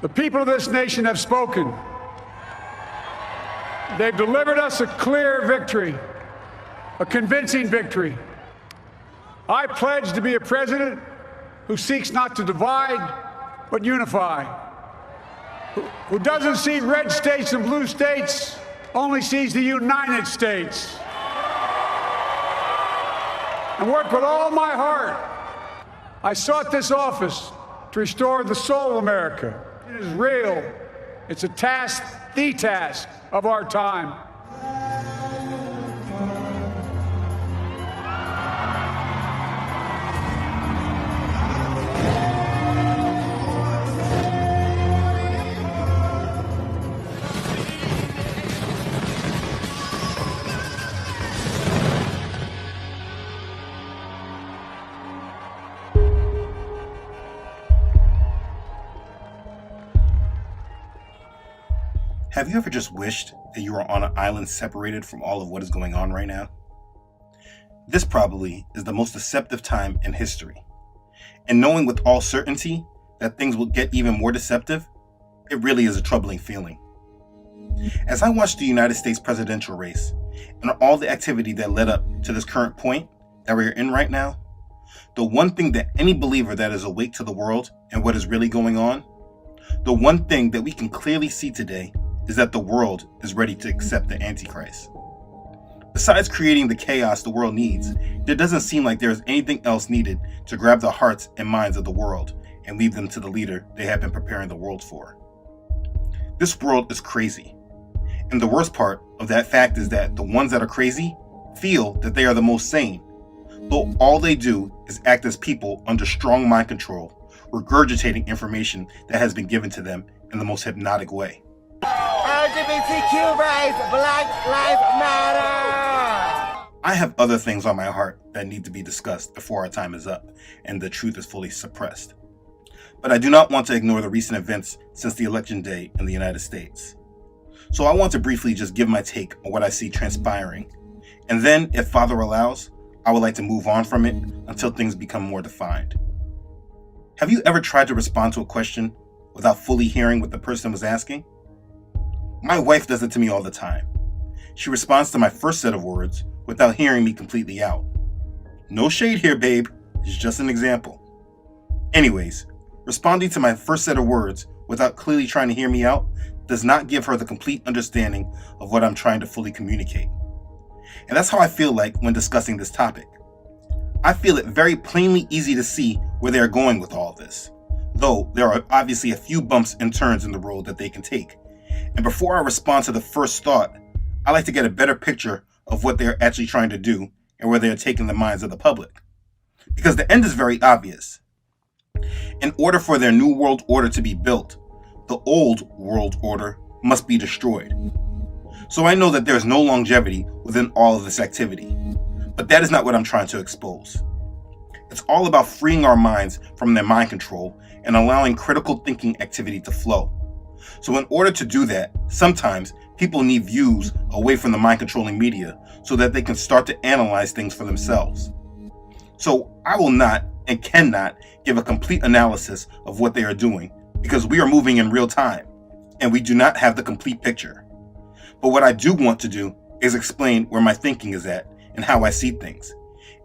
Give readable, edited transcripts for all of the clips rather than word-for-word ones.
The people of this nation have spoken. They've delivered us a clear victory, a convincing victory. I pledge to be a president who seeks not to divide, but unify, who doesn't see red states and blue states, only sees the United States, and work with all my heart. I sought this office to restore the soul of America. It is real. It's a task, the task of our time. Have you ever just wished that you were on an island separated from all of what is going on right now? This probably is the most deceptive time in history. And knowing with all certainty that things will get even more deceptive, it really is a troubling feeling. As I watch the United States presidential race and all the activity that led up to this current point that we're in right now, the one thing that any believer that is awake to the world and what is really going on, the one thing that we can clearly see today is that the world is ready to accept the Antichrist. Besides creating the chaos the world needs, there doesn't seem like there is anything else needed to grab the hearts and minds of the world and lead them to the leader they have been preparing the world for. This world is crazy. And the worst part of that fact is that the ones that are crazy feel that they are the most sane, though all they do is act as people under strong mind control, regurgitating information that has been given to them in the most hypnotic way. LGBTQ rights, Black Lives Matter! I have other things on my heart that need to be discussed before our time is up and the truth is fully suppressed. But I do not want to ignore the recent events since the election day in the United States. So I want to briefly just give my take on what I see transpiring. And then, if Father allows, I would like to move on from it until things become more defined. Have you ever tried to respond to a question without fully hearing what the person was asking? My wife does it to me all the time. She responds to my first set of words without hearing me completely out. No shade here, babe. It's just an example. Anyways, responding to my first set of words without clearly trying to hear me out does not give her the complete understanding of what I'm trying to fully communicate. And that's how I feel like when discussing this topic. I feel it very plainly easy to see where they are going with all this, though there are obviously a few bumps and turns in the road that they can take. And before I respond to the first thought, I like to get a better picture of what they're actually trying to do and where they're taking the minds of the public. Because the end is very obvious. In order for their new world order to be built, the old world order must be destroyed. So I know that there is no longevity within all of this activity, but that is not what I'm trying to expose. It's all about freeing our minds from their mind control and allowing critical thinking activity to flow. So in order to do that, sometimes people need views away from the mind-controlling media so that they can start to analyze things for themselves. So I will not and cannot give a complete analysis of what they are doing because we are moving in real time and we do not have the complete picture. But what I do want to do is explain where my thinking is at and how I see things,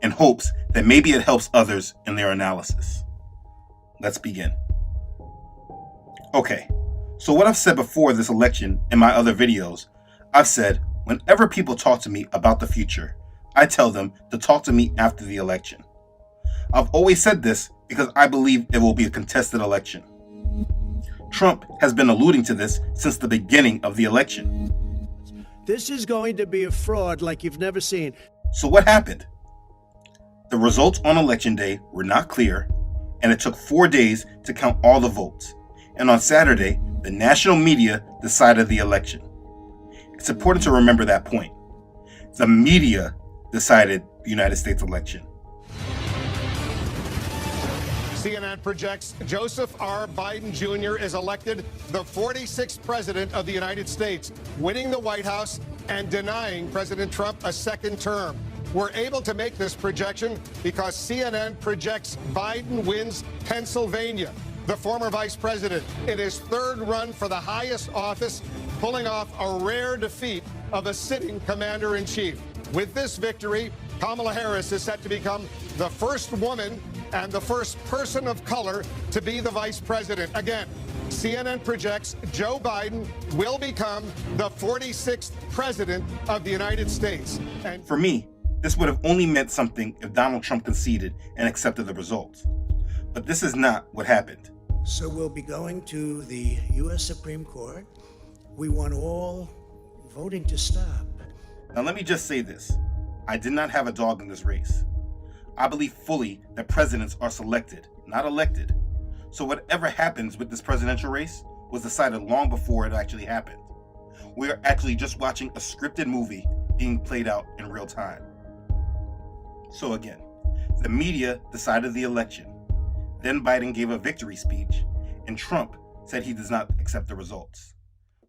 in hopes that maybe it helps others in their analysis. Let's begin. Okay. So what I've said before this election in my other videos, I've said whenever people talk to me about the future, I tell them to talk to me after the election. I've always said this because I believe it will be a contested election. Trump has been alluding to this since the beginning of the election. This is going to be a fraud like you've never seen. So what happened? The results on election day were not clear, and it took 4 days to count all the votes. And on Saturday, the national media decided the election. It's important to remember that point. The media decided the United States election. CNN projects Joseph R. Biden Jr. is elected the 46th president of the United States, winning the White House and denying President Trump a second term. We're able to make this projection because CNN projects Biden wins Pennsylvania. the former vice president, in his third run for the highest office, pulling off a rare defeat of a sitting commander-in-chief. With this victory, Kamala Harris is set to become the first woman and the first person of color to be the vice president. Again, CNN projects Joe Biden will become the 46th president of the United States. And for me, this would have only meant something if Donald Trump conceded and accepted the results. But this is not what happened. So we'll be going to the U.S. Supreme Court. We want all voting to stop. Now let me just say this. I did not have a dog in this race. I believe fully that presidents are selected, not elected. So whatever happens with this presidential race was decided long before it actually happened. We are actually just watching a scripted movie being played out in real time. So again, the media decided the election. Then Biden gave a victory speech, and Trump said he does not accept the results.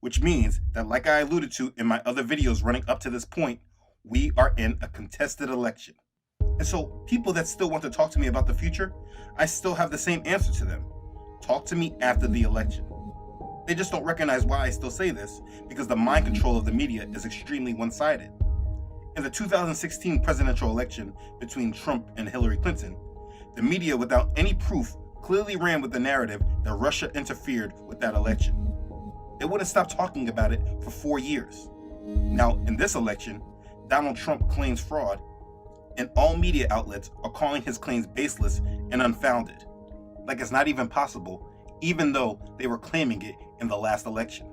Which means that, like I alluded to in my other videos running up to this point, we are in a contested election. And so people that still want to talk to me about the future, I still have the same answer to them. Talk to me after the election. They just don't recognize why I still say this, because the mind control of the media is extremely one-sided. In the 2016 presidential election between Trump and Hillary Clinton, the media, without any proof, clearly ran with the narrative that Russia interfered with that election. They wouldn't stop talking about it for 4 years. Now, in this election, Donald Trump claims fraud, and all media outlets are calling his claims baseless and unfounded. Like it's not even possible, even though they were claiming it in the last election.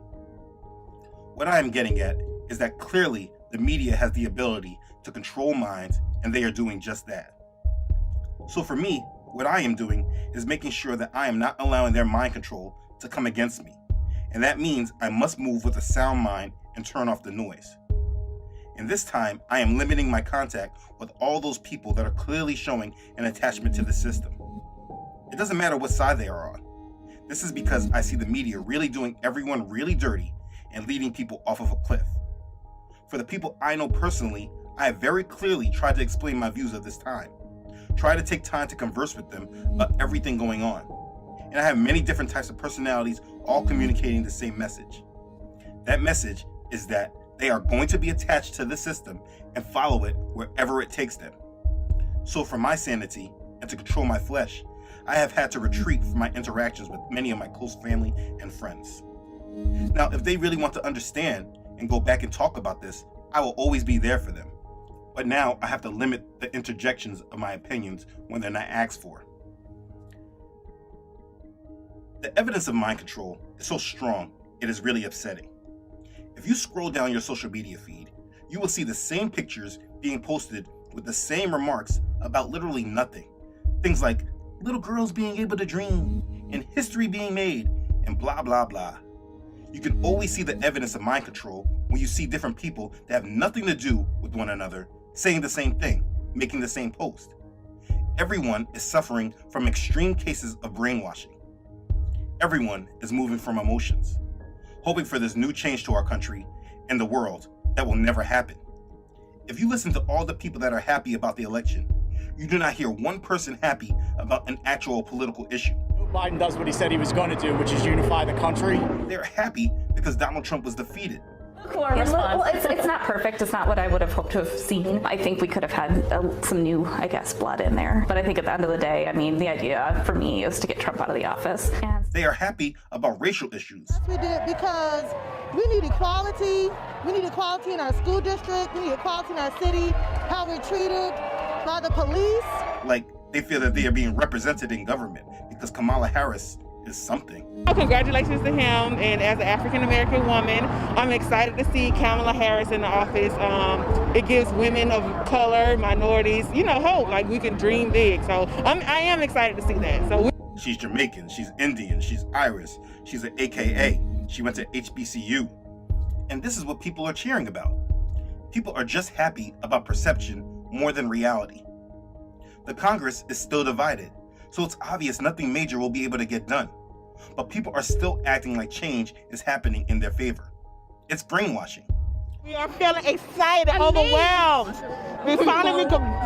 What I am getting at is that clearly the media has the ability to control minds, and they are doing just that. So for me, what I am doing is making sure that I am not allowing their mind control to come against me. And that means I must move with a sound mind and turn off the noise. And this time, I am limiting my contact with all those people that are clearly showing an attachment to the system. It doesn't matter what side they are on. This is because I see the media really doing everyone really dirty and leading people off of a cliff. For the people I know personally, I have very clearly tried to explain my views at this time. Try to take time to converse with them about everything going on. And I have many different types of personalities all communicating the same message. That message is that they are going to be attached to the system and follow it wherever it takes them. So for my sanity and to control my flesh, I have had to retreat from my interactions with many of my close family and friends. Now, if they really want to understand and go back and talk about this, I will always be there for them. But now I have to limit the interjections of my opinions when they're not asked for. The evidence of mind control is so strong, it is really upsetting. If you scroll down your social media feed, you will see the same pictures being posted with the same remarks about literally nothing. Things like little girls being able to dream and history being made and blah, blah, blah. You can always see the evidence of mind control when you see different people that have nothing to do with one another saying the same thing, making the same post. Everyone is suffering from extreme cases of brainwashing. Everyone is moving from emotions, hoping for this new change to our country and the world that will never happen. If you listen to all the people that are happy about the election, you do not hear one person happy about an actual political issue. Biden does what he said he was going to do, which is unify the country. They're happy because Donald Trump was defeated. Well, it's not perfect. It's not what I would have hoped to have seen. I think we could have had some new, blood in there. But I think at the end of the day, the idea for me is to get Trump out of the office. And they are happy about racial issues. We did because we need equality. We need equality in our school district. We need equality in our city. How we're treated by the police. Like they feel that they are being represented in government because Kamala Harris is something. Congratulations to him, and as an African-American woman, I'm excited to see Kamala Harris in the office. It gives women of color, minorities, hope, like we can dream big. So I am excited to see that. So she's Jamaican, she's Indian, she's Irish, she's an AKA, she went to HBCU. And this is what people are cheering about. People are just happy about perception more than reality. The Congress is still divided, so it's obvious nothing major will be able to get done. But people are still acting like change is happening in their favor. It's brainwashing. We are feeling excited, overwhelmed. We finally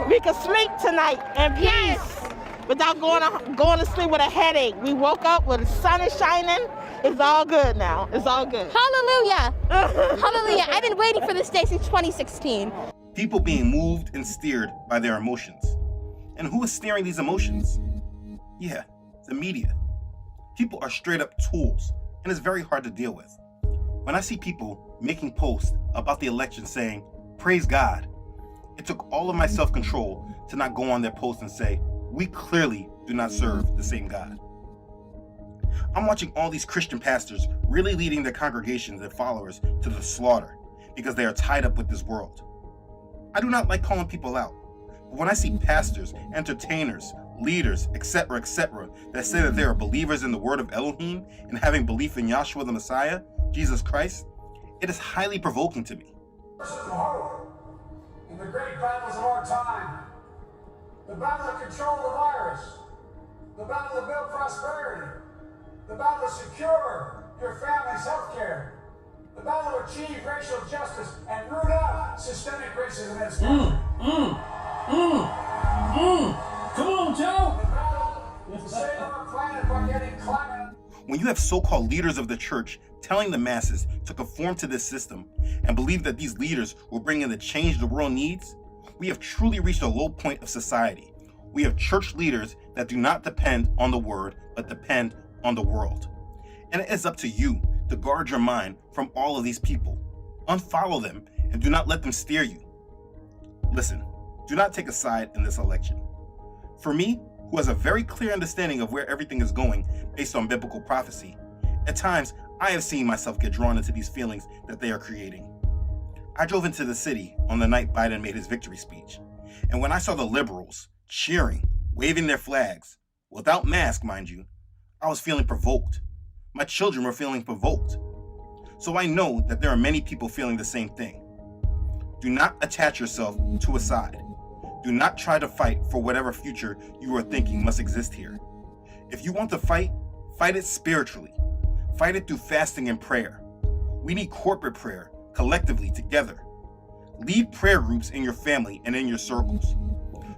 we can sleep tonight in peace. without going to sleep with a headache. We woke up with the sun is shining. It's all good now. It's all good. Hallelujah. Hallelujah. I've been waiting for this day since 2016. People being moved and steered by their emotions. And who is steering these emotions? Yeah, the media. People are straight up tools, and it's very hard to deal with. When I see people making posts about the election saying, "Praise God," it took all of my self-control to not go on their post and say, "We clearly do not serve the same God." I'm watching all these Christian pastors really leading their congregations and followers to the slaughter because they are tied up with this world. I do not like calling people out, but when I see pastors, entertainers, leaders, etc., that say that they are believers in the word of Elohim and having belief in Yahshua the Messiah, Jesus Christ, it is highly provoking to me. In the great battles of our time, the battle to control the virus, the battle to build prosperity, the battle to secure your family's health care, the battle to achieve racial justice and root out systemic racism in this country. Come on, Joe! The battle to save our planet by getting climate. When you have so-called leaders of the church telling the masses to conform to this system and believe that these leaders will bring in the change the world needs, we have truly reached a low point of society. We have church leaders that do not depend on the word, but depend on the world. And it is up to you to guard your mind from all of these people. Unfollow them and do not let them steer you. Listen, do not take a side in this election. For me, who has a very clear understanding of where everything is going based on biblical prophecy, at times I have seen myself get drawn into these feelings that they are creating. I drove into the city on the night Biden made his victory speech, and when I saw the liberals cheering, waving their flags, without masks, mind you, I was feeling provoked. My children were feeling provoked. So I know that there are many people feeling the same thing. Do not attach yourself to a side. Do not try to fight for whatever future you are thinking must exist here. If you want to fight, fight it spiritually. Fight it through fasting and prayer. We need corporate prayer, collectively, together. Lead prayer groups in your family and in your circles.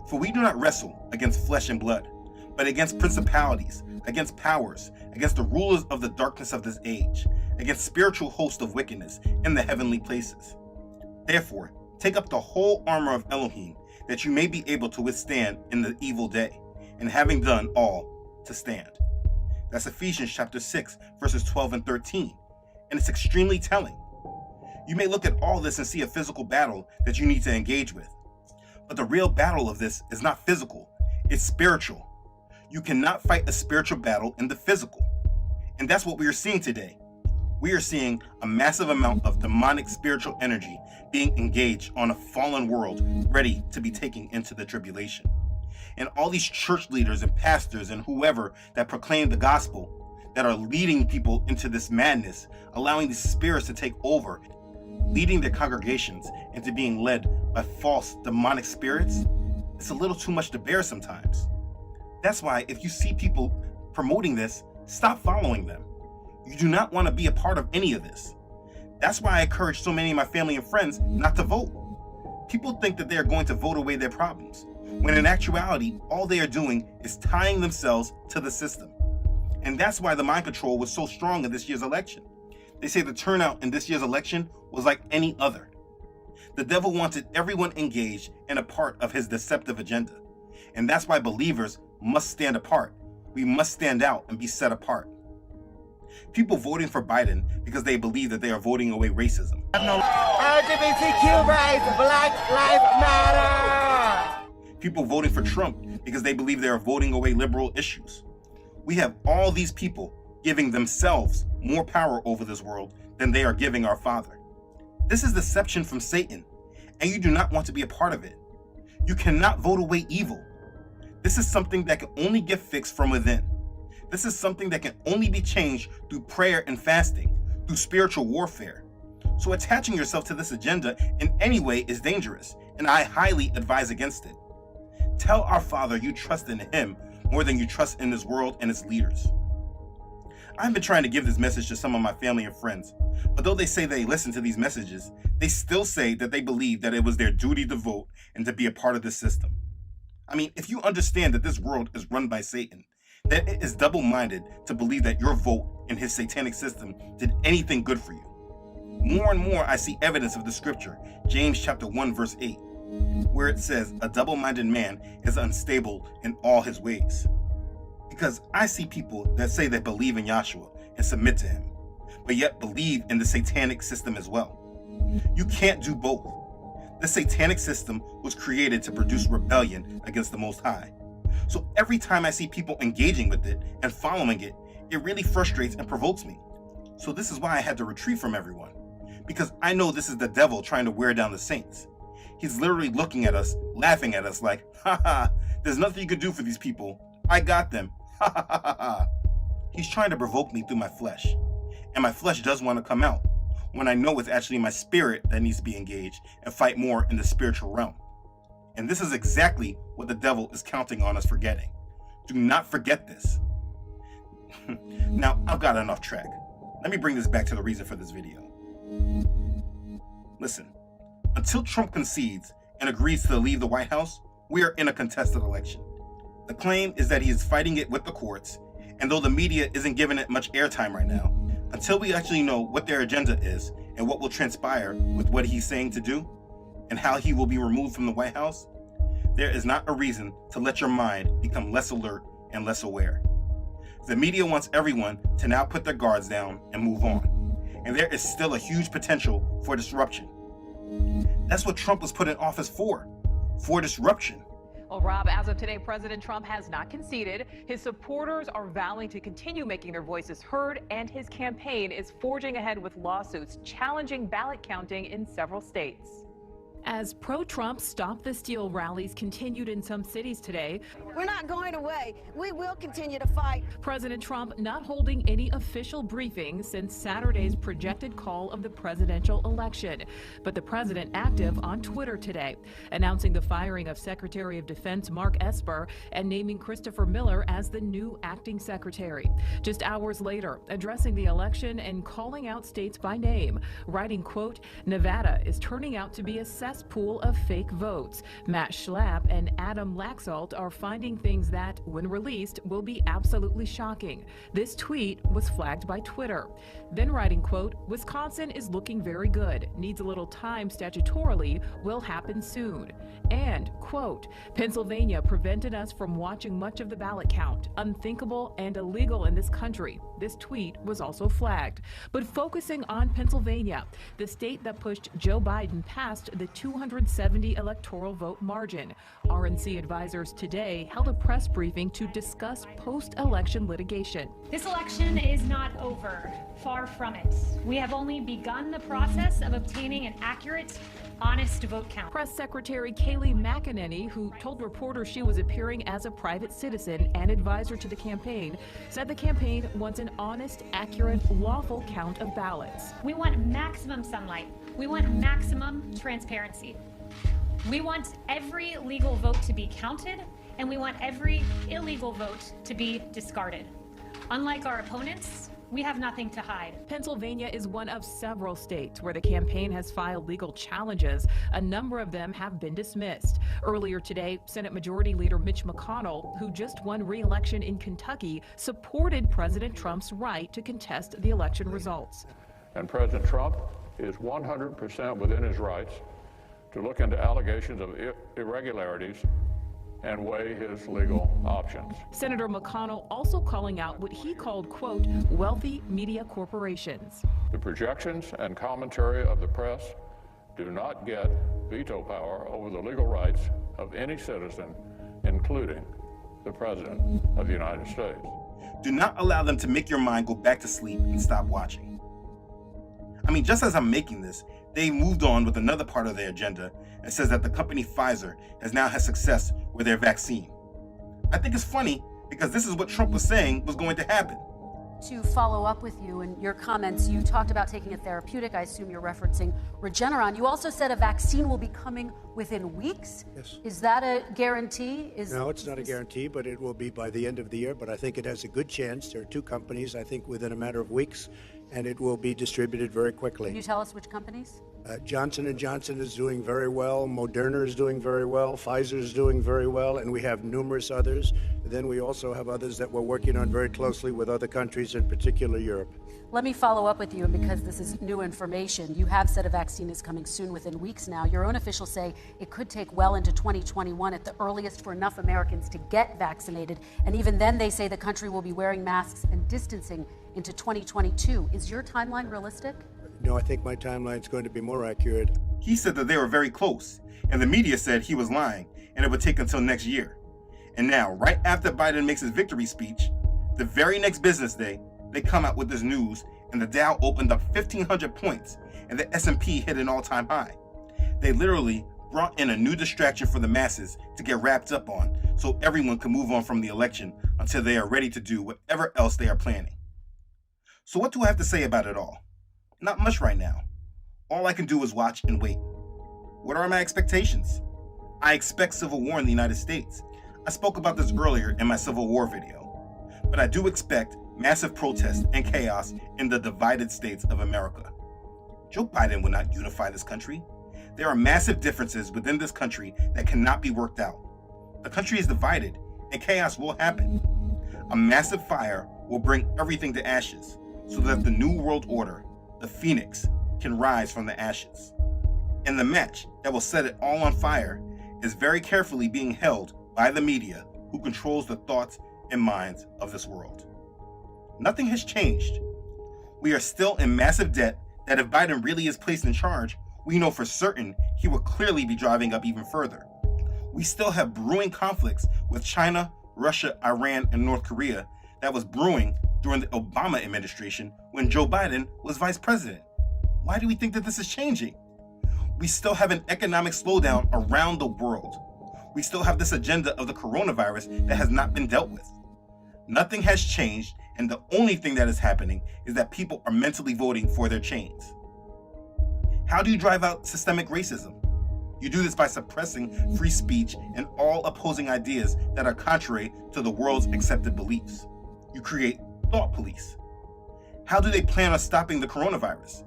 For we do not wrestle against flesh and blood, but against principalities, against powers, against the rulers of the darkness of this age, against spiritual hosts of wickedness in the heavenly places. Therefore, take up the whole armor of Elohim, that you may be able to withstand in the evil day, and having done all, to stand. That's Ephesians chapter 6, verses 12 and 13, and it's extremely telling. You may look at all this and see a physical battle that you need to engage with, but the real battle of this is not physical, it's spiritual. You cannot fight a spiritual battle in the physical, and that's what we are seeing today. We are seeing a massive amount of demonic spiritual energy being engaged on a fallen world ready to be taken into the tribulation. And all these church leaders and pastors and whoever that proclaim the gospel that are leading people into this madness, allowing these spirits to take over, leading their congregations into being led by false demonic spirits, it's a little too much to bear sometimes. That's why if you see people promoting this, stop following them. You do not want to be a part of any of this. That's why I encourage so many of my family and friends not to vote. People think that they are going to vote away their problems, when in actuality, all they are doing is tying themselves to the system. And that's why the mind control was so strong in this year's election. They say the turnout in this year's election was like any other. The devil wanted everyone engaged and a part of his deceptive agenda. And that's why believers must stand apart. We must stand out and be set apart. People voting for Biden because they believe that they are voting away racism. LGBTQ rights, Black Lives Matter. People voting for Trump because they believe they are voting away liberal issues. We have all these people giving themselves more power over this world than they are giving our Father. This is deception from Satan, and you do not want to be a part of it. You cannot vote away evil. This is something that can only get fixed from within. This is something that can only be changed through prayer and fasting, through spiritual warfare. So attaching yourself to this agenda in any way is dangerous, and I highly advise against it. Tell our Father you trust in Him more than you trust in this world and its leaders. I've been trying to give this message to some of my family and friends, but though they say they listen to these messages, they still say that they believe that it was their duty to vote and to be a part of this system. I mean, if you understand that this world is run by Satan, that it is double-minded to believe that your vote in his satanic system did anything good for you. More and more I see evidence of the scripture, James chapter 1 verse 8, where it says, a double-minded man is unstable in all his ways. Because I see people that say they believe in Yahshua and submit to him, but yet believe in the satanic system as well. You can't do both. The satanic system was created to produce rebellion against the Most High. So every time I see people engaging with it and following it, it really frustrates and provokes me. So this is why I had to retreat from everyone, because I know this is the devil trying to wear down the saints. He's literally looking at us, laughing at us like, ha ha, there's nothing you can do for these people. I got them. Ha ha ha ha ha. He's trying to provoke me through my flesh. And my flesh does want to come out when I know it's actually my spirit that needs to be engaged and fight more in the spiritual realm. And this is exactly what the devil is counting on us forgetting. Do not forget this. Now, I've got enough track. Let me bring this back to the reason for this video. Listen, until Trump concedes and agrees to leave the White House, we are in a contested election. The claim is that he is fighting it with the courts, and though the media isn't giving it much airtime right now, until we actually know what their agenda is and what will transpire with what he's saying to do, and how he will be removed from the White House, there is not a reason to let your mind become less alert and less aware. The media wants everyone to now put their guards down and move on, and there is still a huge potential for disruption. That's what Trump was put in office for disruption. Well, Rob, as of today, President Trump has not conceded. His supporters are vowing to continue making their voices heard, and his campaign is forging ahead with lawsuits challenging ballot counting in several states. As pro-Trump Stop the Steal rallies continued in some cities today, we're not going away. We will continue to fight. President Trump not holding any official briefing since Saturday's projected call of the presidential election. But the president active on Twitter today, announcing the firing of Secretary of Defense Mark Esper and naming Christopher Miller as the new acting secretary. Just hours later, addressing the election and calling out states by name, writing, quote, Nevada is turning out to be a pool of fake votes. Matt Schlapp and Adam Laxalt are finding things that, when released, will be absolutely shocking. This tweet was flagged by Twitter. Then writing, quote, Wisconsin is looking very good. Needs a little time statutorily. Will happen soon. And, quote, Pennsylvania prevented us from watching much of the ballot count. Unthinkable and illegal in this country. This tweet was also flagged. But focusing on Pennsylvania, the state that pushed Joe Biden past the 270 electoral vote margin. RNC advisors today held a press briefing to discuss post-election litigation. This election is not over. Far from it. We have only begun the process of obtaining an accurate, honest vote count. Press Secretary Kayleigh McEnany, who told reporters she was appearing as a private citizen and advisor to the campaign, said the campaign wants an honest, accurate, lawful count of ballots. We want maximum sunlight. We want maximum transparency. We want every legal vote to be counted, and we want every illegal vote to be discarded. Unlike our opponents, we have nothing to hide. Pennsylvania is one of several states where the campaign has filed legal challenges. A number of them have been dismissed. Earlier today, Senate Majority Leader Mitch McConnell, who just won re-election in Kentucky, supported President Trump's right to contest the election results. And President Trump is 100% within his rights to look into allegations of irregularities and weigh his legal options. Senator McConnell also calling out what he called, quote, wealthy media corporations. The projections and commentary of the press do not get veto power over the legal rights of any citizen, including the President of the United States. Do not allow them to make your mind go back to sleep and stop watching. I mean, just as I'm making this, they moved on with another part of their agenda and says that the company Pfizer has now had success with their vaccine. I think it's funny because this is what Trump was saying was going to happen. To follow up with you and your comments, you talked about taking a therapeutic. I assume you're referencing Regeneron. You also said a vaccine will be coming within weeks. Yes. Is that a guarantee? No, it's not a guarantee, but it will be by the end of the year. But I think it has a good chance. There are two companies, I think, within a matter of weeks, and it will be distributed very quickly. Can you tell us which companies? Johnson & Johnson is doing very well. Moderna is doing very well. Pfizer is doing very well. And we have numerous others. Then we also have others that we're working on very closely with other countries, in particular Europe. Let me follow up with you, because this is new information. You have said a vaccine is coming soon, within weeks now. Your own officials say it could take well into 2021 at the earliest for enough Americans to get vaccinated. And even then, they say the country will be wearing masks and distancing into 2022. Is your timeline realistic? No, I think my timeline is going to be more accurate. He said that they were very close, and the media said he was lying, and it would take until next year. And now, right after Biden makes his victory speech, the very next business day, they come out with this news, and the Dow opened up 1,500 points, and the S&P hit an all-time high. They literally brought in a new distraction for the masses to get wrapped up on, so everyone can move on from the election until they are ready to do whatever else they are planning. So what do I have to say about it all? Not much right now. All I can do is watch and wait. What are my expectations? I expect civil war in the United States. I spoke about this earlier in my Civil War video. But I do expect massive protests and chaos in the divided states of America. Joe Biden will not unify this country. There are massive differences within this country that cannot be worked out. The country is divided, and chaos will happen. A massive fire will bring everything to ashes, so that the New World Order, the Phoenix, can rise from the ashes. And the match that will set it all on fire is very carefully being held by the media, who controls the thoughts and minds of this world. Nothing has changed. We are still in massive debt that if Biden really is placed in charge, we know for certain he will clearly be driving up even further. We still have brewing conflicts with China, Russia, Iran, and North Korea that was brewing during the Obama administration when Joe Biden was vice president. Why do we think that this is changing? We still have an economic slowdown around the world. We still have this agenda of the coronavirus that has not been dealt with. Nothing has changed, and the only thing that is happening is that people are mentally voting for their chains. How do you drive out systemic racism? You do this by suppressing free speech and all opposing ideas that are contrary to the world's accepted beliefs. You create thought police. How do they plan on stopping the coronavirus?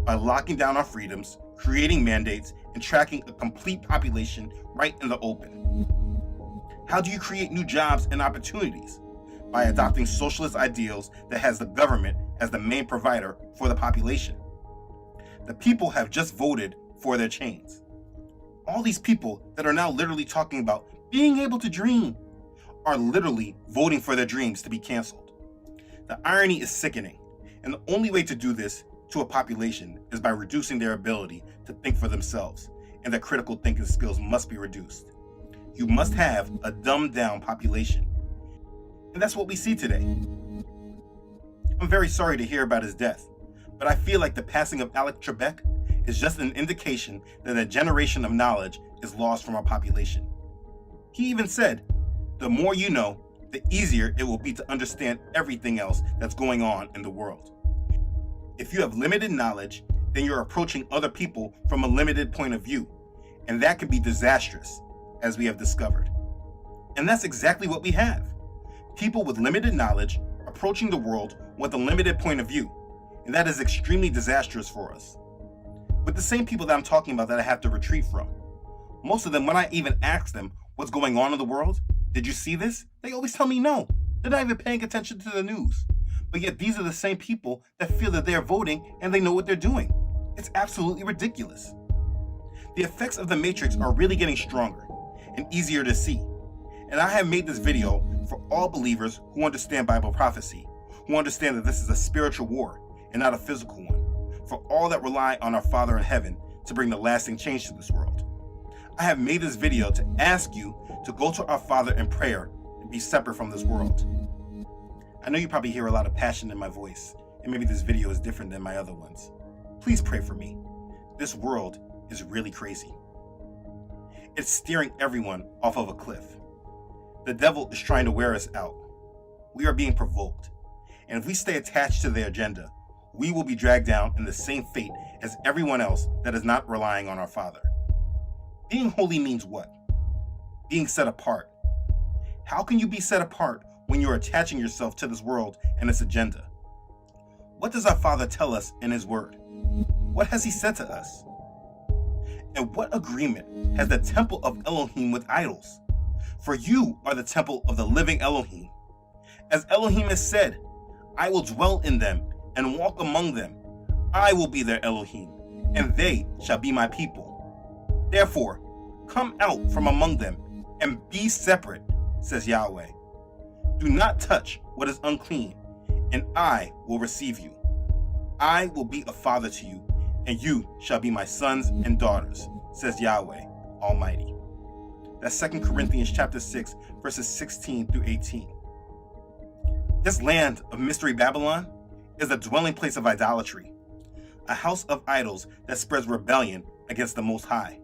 By locking down our freedoms, creating mandates, and tracking a complete population right in the open. How do you create new jobs and opportunities? By adopting socialist ideals that has the government as the main provider for the population. The people have just voted for their chains. All these people that are now literally talking about being able to dream are literally voting for their dreams to be canceled. The irony is sickening, and the only way to do this to a population is by reducing their ability to think for themselves, and their critical thinking skills must be reduced. You must have a dumbed down population. And that's what we see today. I'm very sorry to hear about his death, but I feel like the passing of Alex Trebek is just an indication that a generation of knowledge is lost from our population. He even said, the more you know, the easier it will be to understand everything else that's going on in the world. If you have limited knowledge, then you're approaching other people from a limited point of view, and that can be disastrous, as we have discovered. And that's exactly what we have. People with limited knowledge approaching the world with a limited point of view, and that is extremely disastrous for us. With the same people that I'm talking about that I have to retreat from, most of them, when I even ask them what's going on in the world, did you see this? They always tell me no. They're not even paying attention to the news. But yet these are the same people that feel that they're voting and they know what they're doing. It's absolutely ridiculous. The effects of the Matrix are really getting stronger and easier to see. And I have made this video for all believers who understand Bible prophecy, who understand that this is a spiritual war and not a physical one, for all that rely on our Father in heaven to bring the lasting change to this world. I have made this video to ask you to go to our Father in prayer and be separate from this world. I know you probably hear a lot of passion in my voice, and maybe this video is different than my other ones. Please pray for me. This world is really crazy. It's steering everyone off of a cliff. The devil is trying to wear us out. We are being provoked. And if we stay attached to their agenda, we will be dragged down in the same fate as everyone else that is not relying on our Father. Being holy means what? Being set apart. How can you be set apart when you're attaching yourself to this world and its agenda? What does our Father tell us in His Word? What has He said to us? And what agreement has the temple of Elohim with idols? For you are the temple of the living Elohim. As Elohim has said, I will dwell in them and walk among them. I will be their Elohim, and they shall be my people. Therefore, come out from among them and be separate, says Yahweh. Do not touch what is unclean, and I will receive you. I will be a father to you, and you shall be my sons and daughters, says Yahweh Almighty. That's 2 Corinthians chapter 6, verses 16 through 18. This land of mystery Babylon is a dwelling place of idolatry, a house of idols that spreads rebellion against the Most High.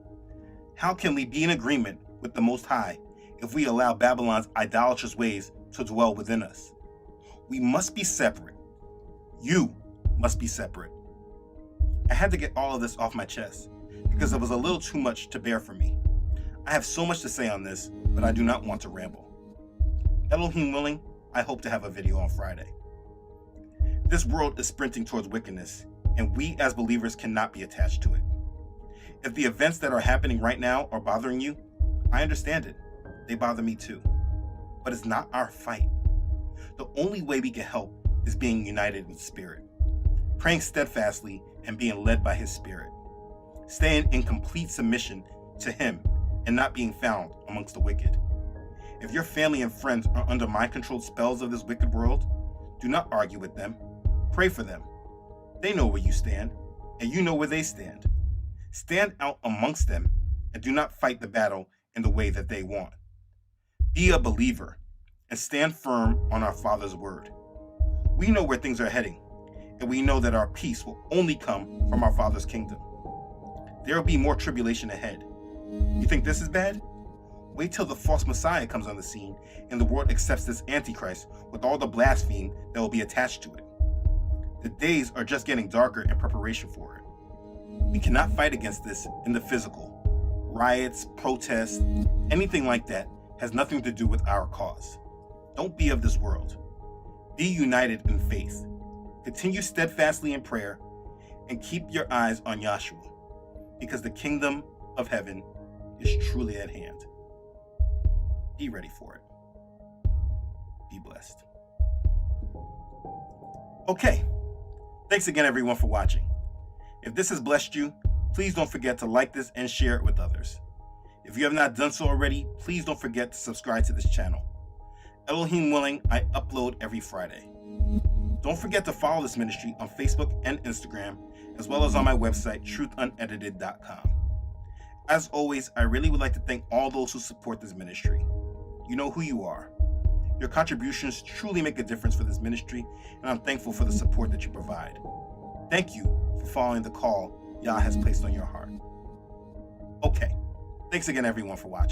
How can we be in agreement with the Most High if we allow Babylon's idolatrous ways to dwell within us? We must be separate. You must be separate. I had to get all of this off my chest because it was a little too much to bear for me. I have so much to say on this, but I do not want to ramble. Elohim willing, I hope to have a video on Friday. This world is sprinting towards wickedness, and we as believers cannot be attached to it. If the events that are happening right now are bothering you, I understand it. They bother me too. But it's not our fight. The only way we can help is being united with Spirit, praying steadfastly and being led by His Spirit, staying in complete submission to Him and not being found amongst the wicked. If your family and friends are under mind-controlled spells of this wicked world, do not argue with them. Pray for them. They know where you stand, and you know where they stand. Stand out amongst them and do not fight the battle in the way that they want. Be a believer and stand firm on our Father's word. We know where things are heading, and we know that our peace will only come from our Father's kingdom. There will be more tribulation ahead. You think this is bad? Wait till the false Messiah comes on the scene and the world accepts this Antichrist with all the blasphemy that will be attached to it. The days are just getting darker in preparation for it. We cannot fight against this in the physical. Riots, protests, anything like that has nothing to do with our cause. Don't be of this world. Be united in faith. Continue steadfastly in prayer and keep your eyes on Yahshua, because the kingdom of heaven is truly at hand. Be ready for it. Be blessed. Okay. Thanks again, everyone, for watching. If this has blessed you, please don't forget to like this and share it with others. If you have not done so already, please don't forget to subscribe to this channel. Elohim willing, I upload every Friday. Don't forget to follow this ministry on Facebook and Instagram, as well as on my website, truthunedited.com. As always, I really would like to thank all those who support this ministry. You know who you are. Your contributions truly make a difference for this ministry, and I'm thankful for the support that you provide. Thank you for following the call Yah has placed on your heart. Okay, thanks again, everyone, for watching.